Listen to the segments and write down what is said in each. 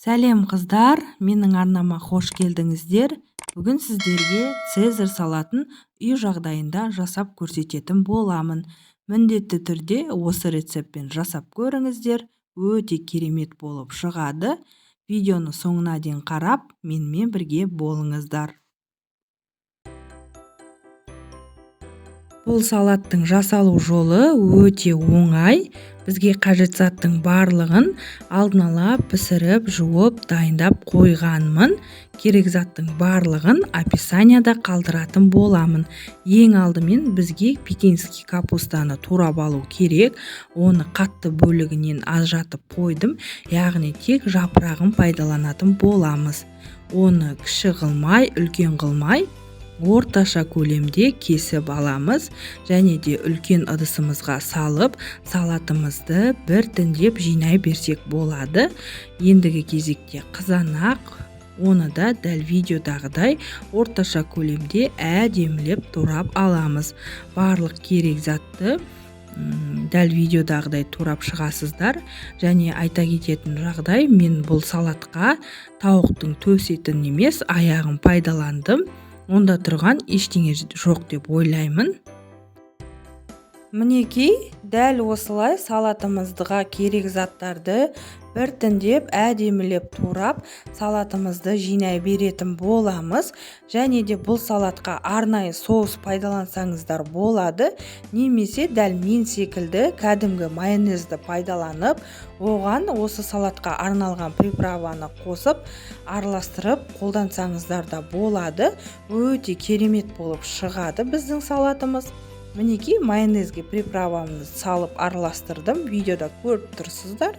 Сәлем қыздар, менің арнама қош келдіңіздер. Бүгін сіздерге цезарь салатын үй жағдайында жасап көрсететін боламын. Міндетті түрде осы рецептпен жасап көріңіздер. Өте керемет болып шығады. Видеоны соңына дейін қарап, менімен бірге болыңыздар. Бұл салаттың жасалу жолы өте оңай. Бізге қажет заттың барлығын алдын ала пісіріп, жуып, дайындап қойғанмын. Керек заттың барлығын описанияда қалдыратын боламын. Ең алдымен бізге пекинский капустаны турап алу керек. Оны қатты бөлігінен ажыратып қойдым, яғни тек жапырағын пайдаланатын боламыз. Оны кіші қылмай, үлкен қылмай, орташа көлемде кесіп аламыз, және де үлкен ыдысымызға салып, салатымызды біртіндеп жинай берсек болады. Ендігі кезекте қызанақ, оны да дәл видеодағыдай орташа көлемде әдемілеп турап аламыз. Барлық керек затты дәл видеодағыдай турап шығасыздар. Және айта кететін жағдай, мен бұл салатқа тауықтың төс етін емес, аяғын пайдаландым. Онда тұрған ештеңе жоқ деп ойлаймын. Мінекей, дәл осылай салатымызға керек заттарды біртіндеп әдемілеп турап, салатымызды жинай беретін боламыз. Және де бұл салатқа арнайы соус пайдалансаңыздар болады. Немесе дәл мен секілді кәдімгі майонезді пайдаланып, оған осы салатқа арналған приправаны қосып, араластырып қолдансаңыздар да болады. Өте керемет болып шығады біздің салатымыз. Мінекей, майонезге приправамды салып араластырдым. Видеода көріп тұрсыздар.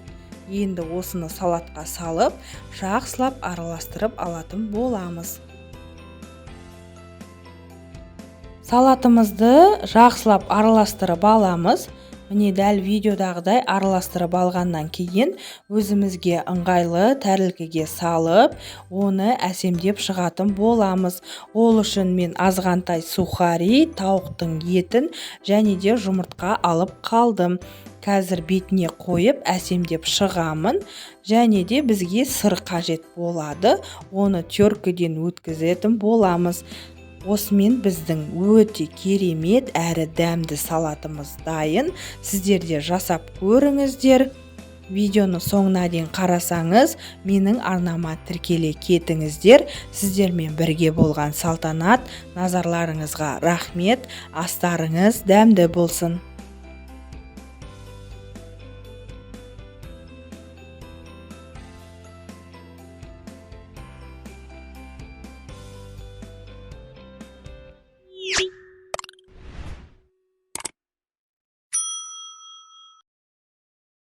Енді осыны салатқа салып, жақсылап араластырып алатын боламыз. Салатымызды жақсылап араластырып аламыз. Міне дәл видеодағыдай араластырып алғаннан кейін өзімізге ыңғайлы тәрілкеге салып, оны әсемдеп шығатын боламыз. Ол үшін мен азғантай сухари, тауықтың етін және де жұмыртқа алып қалдым. Қазір бетіне қойып әсемдеп шығамын. Және де бізге сыр қажет болады. Оны теркіден өткізетін боламыз. Осымен біздің өте керемет әрі дәмді салатымыз дайын. Сіздер де жасап көріңіздер. Видеоны соңына дейін қарасаңыз, менің арнама тіркеле кетіңіздер. Сіздермен бірге болған салтанат. Назарларыңызға рахмет. Астарыңыз дәмді болсын.